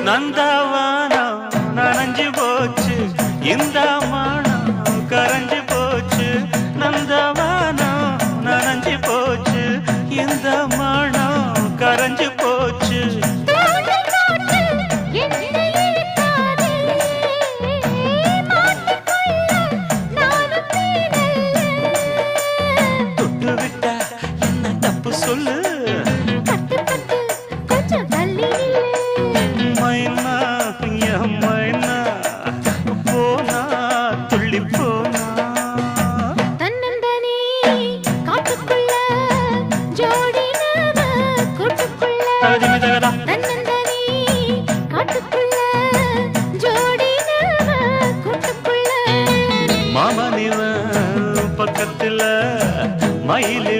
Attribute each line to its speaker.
Speaker 1: நந்தவானம் நனைஞ்சு போச்சு இந்த மானம் கரைஞ்சு போச்சு நந்தவானம் நனைஞ்சு போச்சு இந்த மானம் கரைஞ்சு போச்சு தொட்டு விட்டா என்ன தப்பு சொல்லு மைனா என் மைனா போனா துள்ளி போனா
Speaker 2: தன்னந்தனி காட்டுக்குள்ள ஜோடினவ கூட்டுக்குள்ள தன்னந்தனி காட்டுக்குள்ள ஜோடினவ கூட்டுக்குள்ள
Speaker 1: மாமனிவ பக்கத்துல மயிலே